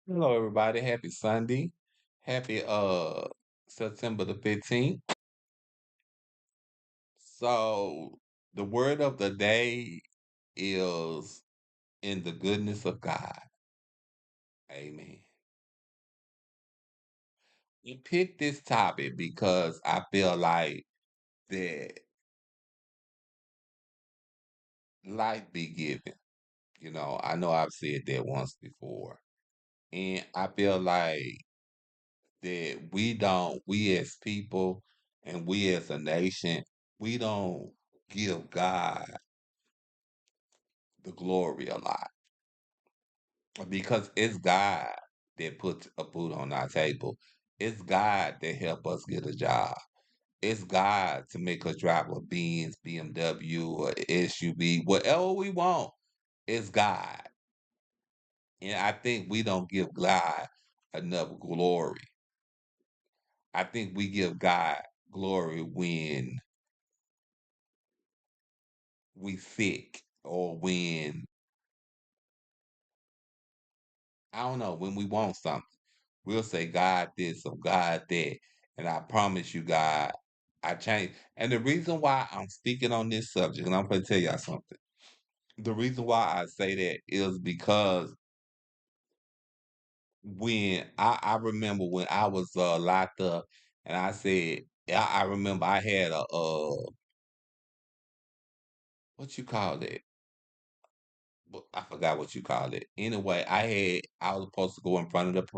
Hello, everybody. Happy Sunday. Happy September the 15th. So, the word of the day is in the goodness of God. Amen. We picked this topic because I feel like that life be given. I know I've said that once before. And I feel like that we as people and we as a nation, we don't give God the glory a lot because it's God that puts a food on our table. It's God that help us get a job. It's God to make us drive a Benz, BMW, or SUV, whatever we want. It's God, and I think we don't give God enough glory. I think we give God glory when we sick or when I don't know when we want something. We'll say God this or God that. And I promise you, God, I changed. And the reason why I'm speaking on this subject, and I'm going to tell y'all something. The reason why I say that is because when I remember when I was locked up, and I said, I remember I had a what you call it? I forgot what you called it. Anyway, I was supposed to go in front of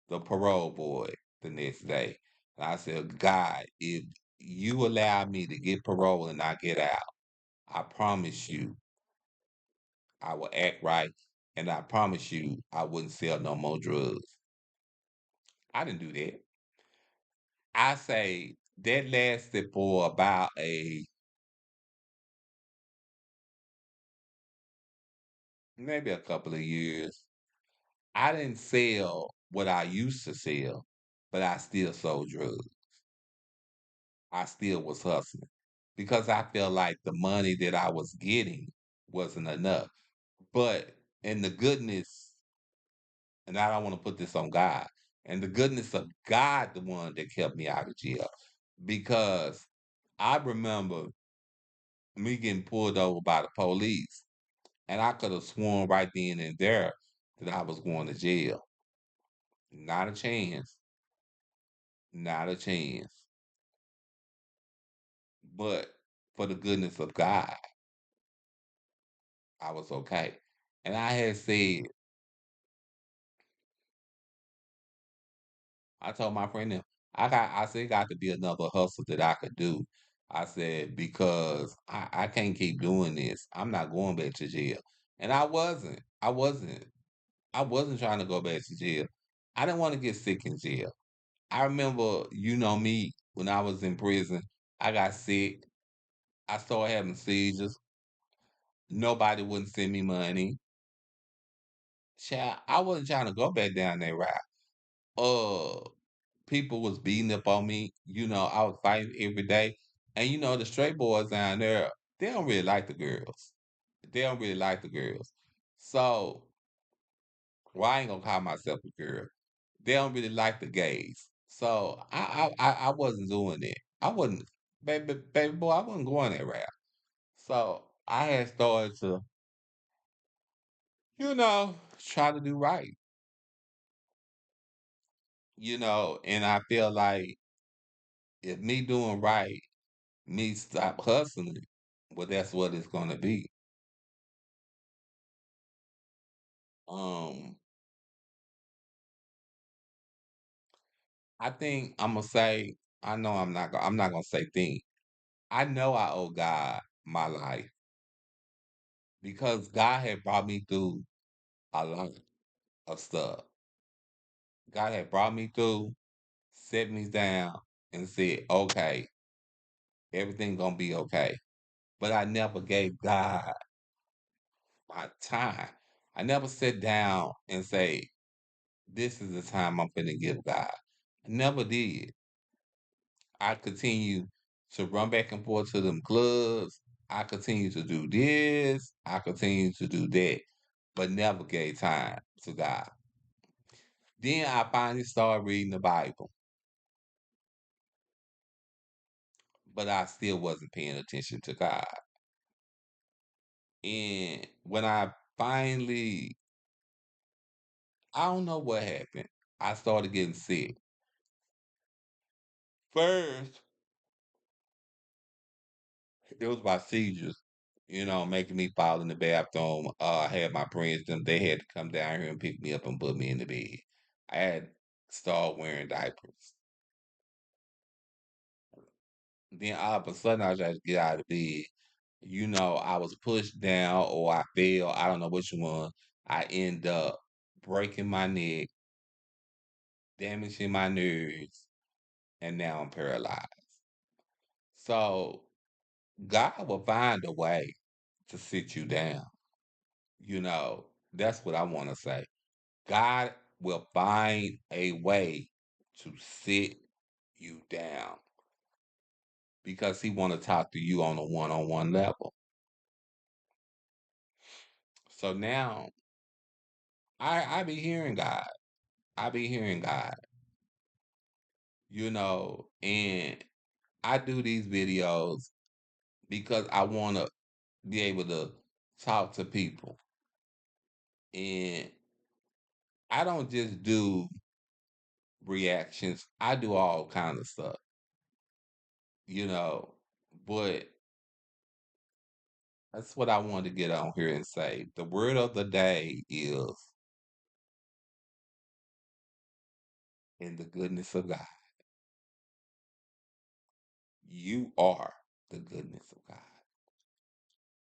the parole board the next day. And I said, God, if you allow me to get parole and I get out, I promise you I will act right. And I promise you I wouldn't sell no more drugs. I didn't do that. I say that lasted for about maybe a couple of years. I didn't sell what I used to sell, but I still sold drugs. I still was hustling because I felt like the money that I was getting wasn't enough. But in the goodness, and I don't want to put this on God, and the goodness of God, the one that kept me out of jail, because I remember me getting pulled over by the police, and I could have sworn right then and there that I was going to jail. Not a chance, not a chance. But for the goodness of God, I was okay. And I had said, I told my friend them, I said it got to be another hustle that I could do. I said, because I can't keep doing this. I'm not going back to jail. And I wasn't. I wasn't trying to go back to jail. I didn't want to get sick in jail. I remember, me, when I was in prison, I got sick. I started having seizures. Nobody wouldn't send me money. Child, I wasn't trying to go back down that route. Uh, People was beating up on me. I was fighting every day. And the straight boys down there, they don't really like the girls. They don't really like the girls. So, well, I ain't gonna call myself a girl. They don't really like the gays. So I wasn't doing that. I wasn't, baby boy, I wasn't going that route. So I had started to, try to do right. And I feel like if me doing right, me stop hustling, well, that's what it's gonna be. Um, I think I'm gonna say, I know I'm not gonna say think. I know I owe God my life because God had brought me through a lot of stuff. God had brought me through, set me down, and said, "Okay, everything gonna be okay." But I never gave God my time. I never sit down and say, "This is the time I'm gonna give God." I never did. I continue to run back and forth to them clubs. I continue to do this. I continue to do that, but never gave time to God. Then I finally started reading the Bible, but I still wasn't paying attention to God. And when I finally, I don't know what happened. I started getting sick. First, it was my seizures, making me fall in the bathroom. I had my friends, they had to come down here and pick me up and put me in the bed. I had to start wearing diapers. Then all of a sudden, I tried to get out of bed. I was pushed down or I fell. I don't know which one. I end up breaking my neck, damaging my nerves, and now I'm paralyzed. So God will find a way to sit you down. That's what I want to say. God will find a way to sit you down because he want to talk to you on a one-on-one level. So now I be hearing God. I be hearing God, and I do these videos because I want to be able to talk to people. And I don't just do reactions. I do all kind of stuff, you know. But that's what I wanted to get on here and say. The word of the day is in the goodness of God. You are the goodness of God.